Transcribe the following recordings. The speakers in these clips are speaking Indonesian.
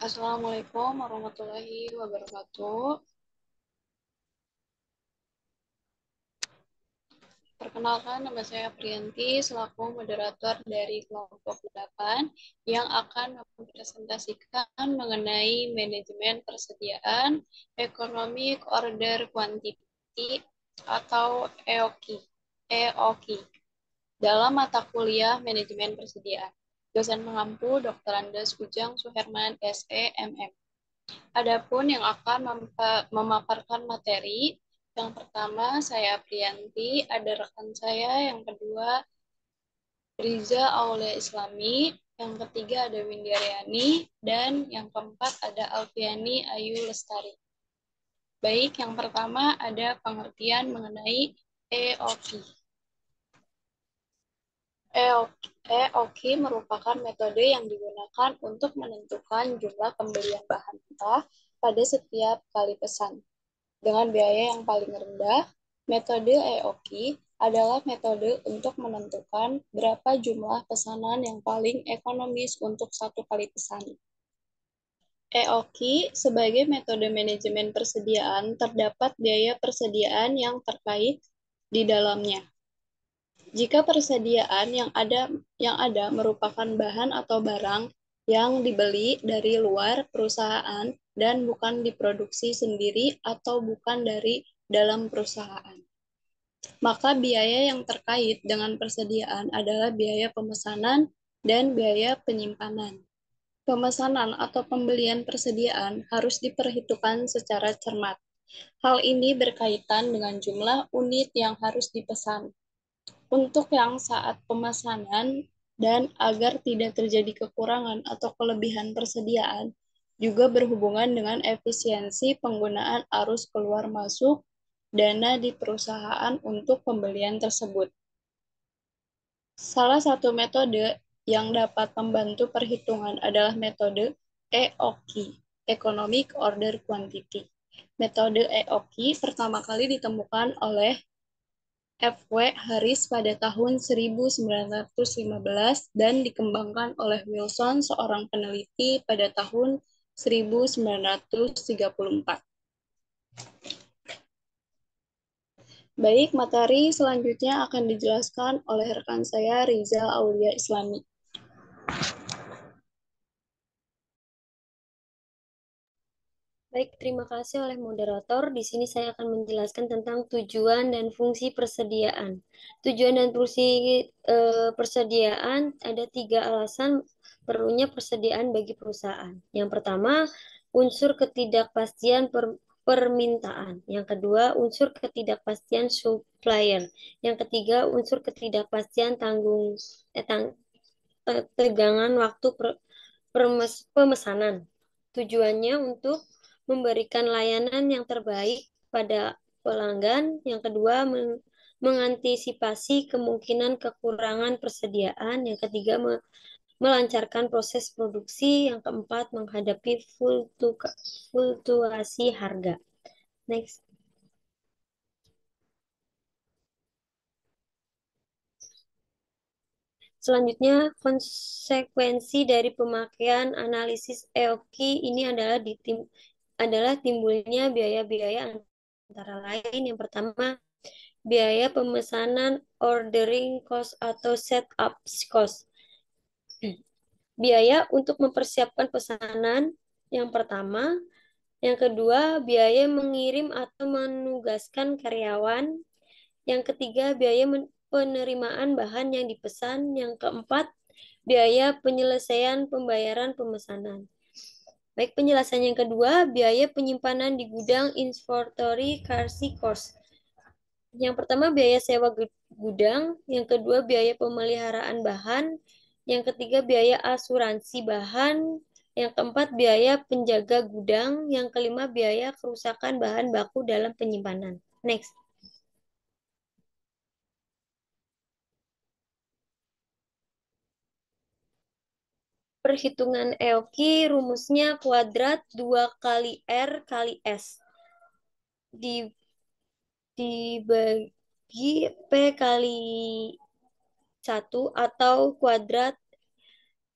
Assalamualaikum warahmatullahi wabarakatuh. Perkenalkan, nama saya Priyanti selaku moderator dari kelompok 8 yang akan mempresentasikan mengenai manajemen persediaan economic order quantity atau EOQ. EOQ dalam mata kuliah manajemen persediaan. Dosen mengampu Dr. Andes Ujang Suherman, SE, MM. Adapun yang akan memaparkan materi, yang pertama saya Priyanti, ada rekan saya, yang kedua Riza Aulia Islami, yang ketiga ada Windy Aryani, dan yang keempat ada Alfiani Ayu Lestari. Baik, yang pertama ada pengertian mengenai EOQ. EOQ merupakan metode yang digunakan untuk menentukan jumlah pembelian bahan mentah pada setiap kali pesan. Dengan biaya yang paling rendah, metode EOQ adalah metode untuk menentukan berapa jumlah pesanan yang paling ekonomis untuk satu kali pesan. EOQ sebagai metode manajemen persediaan terdapat biaya persediaan yang terkait di dalamnya. Jika persediaan yang ada merupakan bahan atau barang yang dibeli dari luar perusahaan dan bukan diproduksi sendiri atau bukan dari dalam perusahaan, maka biaya yang terkait dengan persediaan adalah biaya pemesanan dan biaya penyimpanan. Pemesanan atau pembelian persediaan harus diperhitungkan secara cermat. Hal ini berkaitan dengan jumlah unit yang harus dipesan untuk yang saat pemesanan dan agar tidak terjadi kekurangan atau kelebihan persediaan, juga berhubungan dengan efisiensi penggunaan arus keluar masuk dana di perusahaan untuk pembelian tersebut. Salah satu metode yang dapat membantu perhitungan adalah metode EOQ, Economic Order Quantity. Metode EOQ pertama kali ditemukan oleh F.W. Harris pada tahun 1915 dan dikembangkan oleh Wilson, seorang peneliti, pada tahun 1934. Baik, materi selanjutnya akan dijelaskan oleh rekan saya, Riza Aulia Islami. Baik, terima kasih oleh moderator. Di sini saya akan menjelaskan tentang tujuan dan fungsi persediaan. Tujuan dan fungsi persediaan ada 3 alasan perlunya persediaan bagi perusahaan. Yang pertama, unsur ketidakpastian permintaan. Yang kedua, unsur ketidakpastian supplier. Yang ketiga, unsur ketidakpastian tegangan waktu pemesanan. Tujuannya untuk memberikan layanan yang terbaik pada pelanggan. Yang kedua, mengantisipasi kemungkinan kekurangan persediaan. Yang ketiga, melancarkan proses produksi. Yang keempat, menghadapi fluktuasi harga. Next. Selanjutnya, konsekuensi dari pemakaian analisis EOQ ini adalah timbulnya biaya-biaya antara lain. Yang pertama, biaya pemesanan ordering cost atau setup cost. Biaya untuk mempersiapkan pesanan yang pertama. Yang kedua, biaya mengirim atau menugaskan karyawan. Yang ketiga, biaya penerimaan bahan yang dipesan. Yang keempat, biaya penyelesaian pembayaran pemesanan. Baik, penjelasan yang kedua, biaya penyimpanan di gudang inventory carry cost. Yang pertama, biaya sewa gudang. Yang kedua, biaya pemeliharaan bahan. Yang ketiga, biaya asuransi bahan. Yang keempat, biaya penjaga gudang. Yang kelima, biaya kerusakan bahan baku dalam penyimpanan. Next. Perhitungan EOQ rumusnya kuadrat 2 kali R kali S. Dibagi P kali 1 atau kuadrat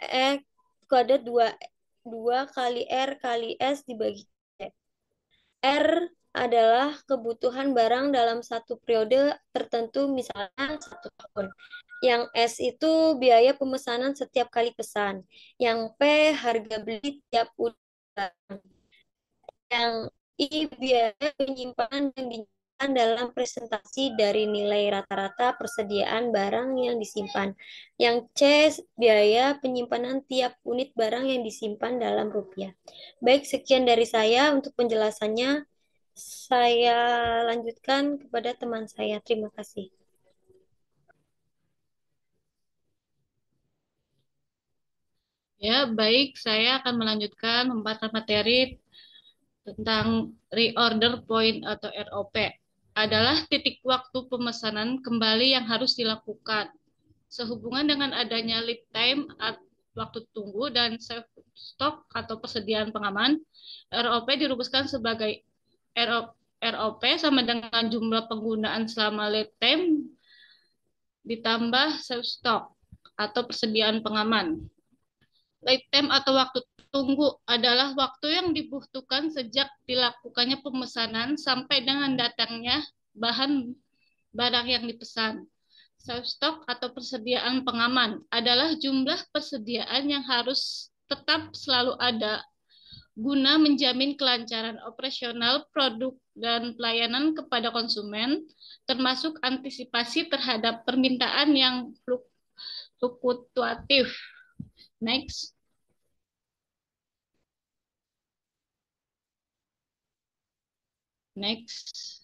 2 2 kali R kali S dibagi C. R adalah kebutuhan barang dalam satu periode tertentu, misalnya 1 tahun. Yang S itu biaya pemesanan setiap kali pesan. Yang P harga beli tiap udah. Yang I biaya penyimpanan yang dinyatakan dalam presentasi dari nilai rata-rata persediaan barang yang disimpan. Yang C biaya penyimpanan tiap unit barang yang disimpan dalam rupiah. Baik, sekian dari saya untuk penjelasannya. Saya lanjutkan kepada teman saya. Terima kasih. Ya, baik. Saya akan melanjutkan pembahasan materi tentang reorder point atau ROP. Adalah titik waktu pemesanan kembali yang harus dilakukan. Sehubungan dengan adanya lead time atau waktu tunggu dan safe stock atau persediaan pengaman, ROP dirumuskan sebagai ROP sama dengan jumlah penggunaan selama lead time ditambah safe stock atau persediaan pengaman. Lead time atau waktu tunggu adalah waktu yang dibutuhkan sejak dilakukannya pemesanan sampai dengan datangnya bahan barang yang dipesan. Safe stock atau persediaan pengaman adalah jumlah persediaan yang harus tetap selalu ada guna menjamin kelancaran operasional produk dan pelayanan kepada konsumen, termasuk antisipasi terhadap permintaan yang fluktuatif. Next. Next.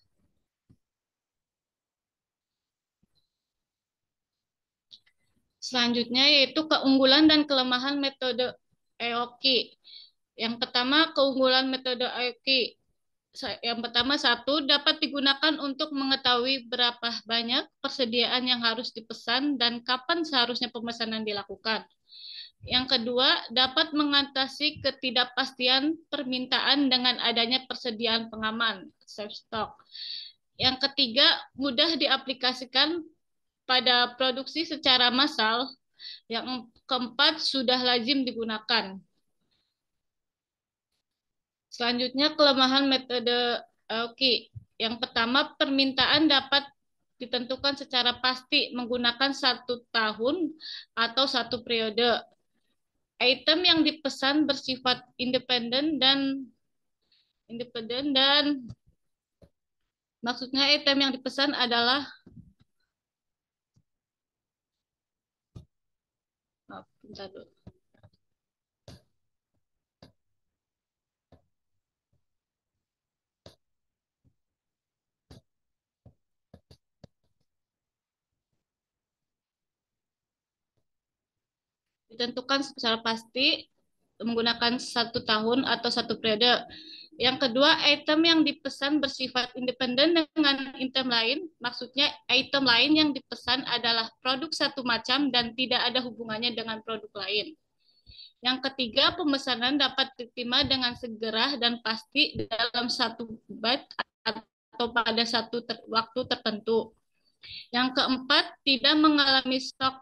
Selanjutnya yaitu keunggulan dan kelemahan metode EOKI. Yang pertama, keunggulan metode EOKI. Yang pertama, satu, dapat digunakan untuk mengetahui berapa banyak persediaan yang harus dipesan dan kapan seharusnya pemesanan dilakukan. Yang kedua, dapat mengatasi ketidakpastian permintaan dengan adanya persediaan pengaman, safe stock. Yang ketiga, mudah diaplikasikan pada produksi secara massal. Yang keempat, sudah lazim digunakan. Selanjutnya, kelemahan metode EOKI. Yang pertama, permintaan dapat ditentukan secara pasti menggunakan 1 tahun atau 1 periode. Item yang dipesan bersifat independen dan maksudnya item yang dipesan adalah bentar dulu. Ditentukan secara pasti menggunakan 1 tahun atau 1 periode. Yang kedua, item yang dipesan bersifat independen dengan item lain. Maksudnya item lain yang dipesan adalah produk satu macam dan tidak ada hubungannya dengan produk lain. Yang ketiga, pemesanan dapat diterima dengan segera dan pasti dalam 1 batch atau pada waktu tertentu. Yang keempat, tidak mengalami stok,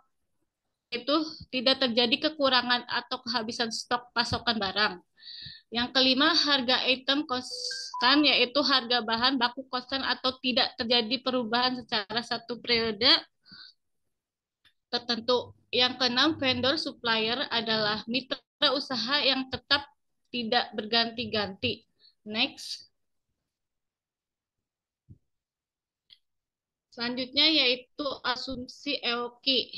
itu tidak terjadi kekurangan atau kehabisan stok pasokan barang. Yang kelima, harga item konstan, yaitu harga bahan baku konstan atau tidak terjadi perubahan secara 1 periode tertentu. Yang keenam, vendor supplier adalah mitra usaha yang tetap tidak berganti-ganti. Next. Selanjutnya yaitu asumsi EOKI.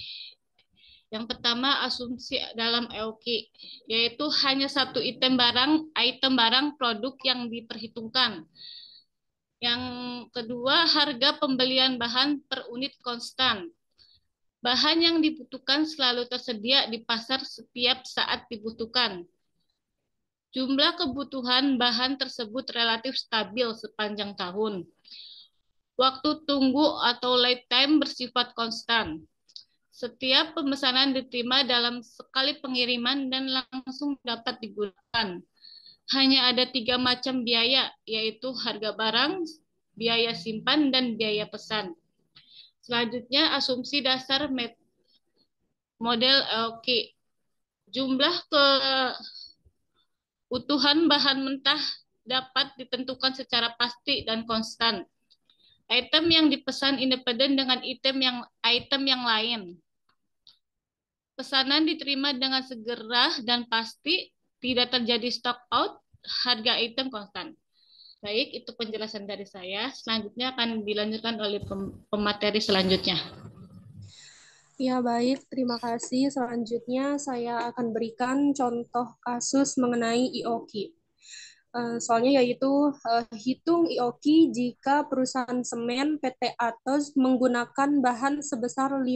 Yang pertama, asumsi dalam EOKI, yaitu hanya satu item barang produk yang diperhitungkan. Yang kedua, harga pembelian bahan per unit konstan. Bahan yang dibutuhkan selalu tersedia di pasar setiap saat dibutuhkan. Jumlah kebutuhan bahan tersebut relatif stabil sepanjang tahun. Waktu tunggu atau lead time bersifat konstan. Setiap pemesanan diterima dalam sekali pengiriman dan langsung dapat digunakan. Hanya ada 3 macam biaya, yaitu harga barang, biaya simpan, dan biaya pesan. Selanjutnya, asumsi dasar model EOKI. Jumlah Utuhan bahan mentah dapat ditentukan secara pasti dan konstan. Item yang dipesan independen dengan item yang lain. Pesanan diterima dengan segera dan pasti, tidak terjadi stock out, harga item konstan. Baik, itu penjelasan dari saya. Selanjutnya akan dilanjutkan oleh pemateri selanjutnya. Ya, baik. Terima kasih. Selanjutnya saya akan berikan contoh kasus mengenai IOQ. Soalnya yaitu hitung IOQ jika perusahaan semen PT Atos menggunakan bahan sebesar 5.000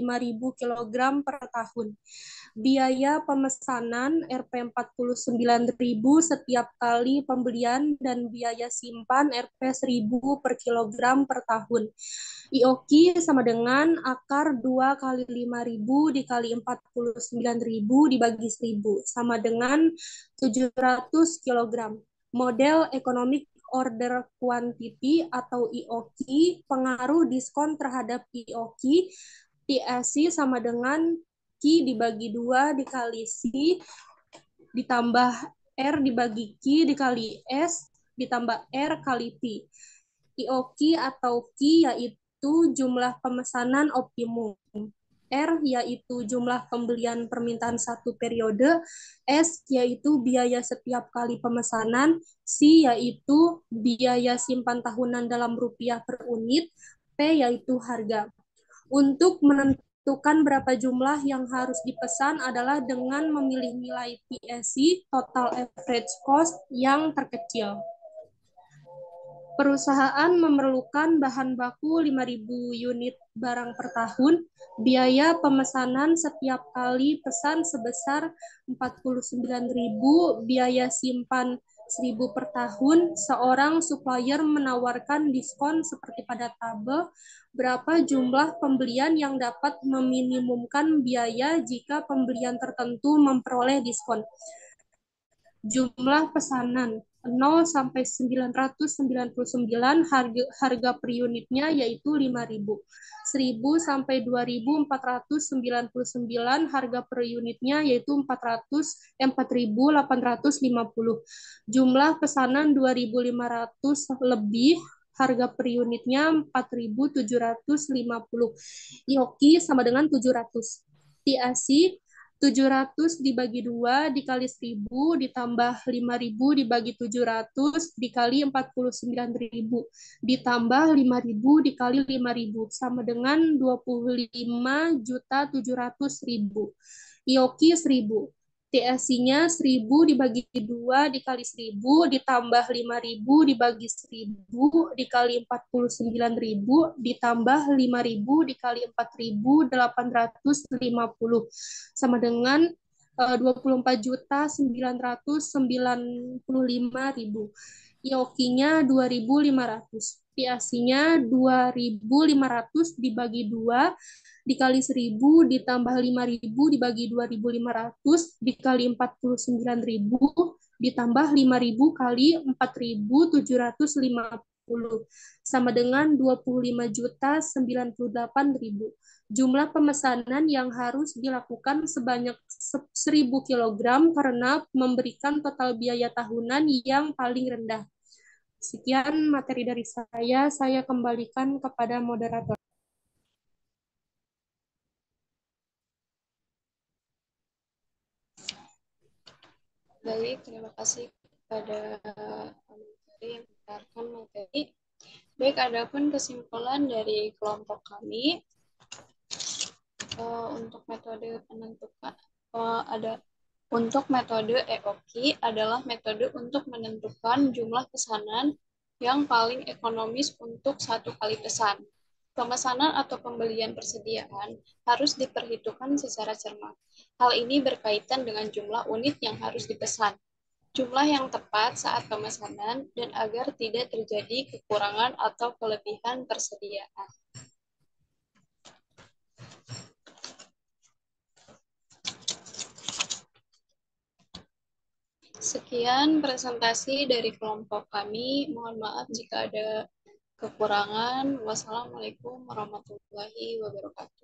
kg per tahun. Biaya pemesanan Rp 49.000 setiap kali pembelian dan biaya simpan Rp 1.000 per kilogram per tahun. IOQ sama dengan akar 2 kali 5.000 dikali 49.000 dibagi 1.000 sama dengan 700 kg. Model Economic Order Quantity atau IOQ, pengaruh diskon terhadap IOQ, TSC sama dengan Q dibagi 2 dikali C ditambah R dibagi Q dikali S ditambah R kali P. IOQ atau Q yaitu jumlah pemesanan optimum. R yaitu jumlah pembelian permintaan satu periode, S yaitu biaya setiap kali pemesanan, C yaitu biaya simpan tahunan dalam rupiah per unit, P yaitu harga. Untuk menentukan berapa jumlah yang harus dipesan adalah dengan memilih nilai TSC, total average cost, yang terkecil. Perusahaan memerlukan bahan baku 5.000 unit barang per tahun. Biaya pemesanan setiap kali pesan sebesar 49.000, biaya simpan 1.000 per tahun. Seorang supplier menawarkan diskon seperti pada tabel. Berapa jumlah pembelian yang dapat meminimumkan biaya jika pembelian tertentu memperoleh diskon? Jumlah pesanan 0 sampai 999, harga per unitnya yaitu 5.000. 1.000 sampai 2.499, harga per unitnya yaitu 4.850. Jumlah pesanan 2.500 lebih, harga per unitnya 4.750. IOQ sama dengan 700. TAC 700 dibagi 2 dikali 1.000 ditambah 5.000 dibagi 700 dikali 49.000 ditambah 5.000 dikali 5.000 sama dengan 25.700.000. IOQ 1.000. TSC-nya 1.000 dibagi 2 dikali 1.000 ditambah 5.000 dibagi 1.000 dikali 49.000 ditambah 5.000 dikali 4.850 sama dengan 24.995.000. IOQ-nya 2.500. TAC-nya 2.500 dibagi 2 dikali 1.000 ditambah 5.000 dibagi 2.500 dikali 49.000 ditambah 5.000 kali 4.750 sama dengan 25.098.000. Jumlah pemesanan yang harus dilakukan sebanyak 1.000 kg karena memberikan total biaya tahunan yang paling rendah. Sekian materi dari saya kembalikan kepada moderator. Baik, terima kasih kepada materi yang mendengarkan materi. Baik, adapun kesimpulan dari kelompok kami untuk metode penentukan untuk metode EOQ adalah metode untuk menentukan jumlah pesanan yang paling ekonomis untuk satu kali pesan. Pemesanan atau pembelian persediaan harus diperhitungkan secara cermat. Hal ini berkaitan dengan jumlah unit yang harus dipesan, jumlah yang tepat saat pemesanan, dan agar tidak terjadi kekurangan atau kelebihan persediaan. Sekian presentasi dari kelompok kami. Mohon maaf jika ada kekurangan. Wassalamualaikum warahmatullahi wabarakatuh.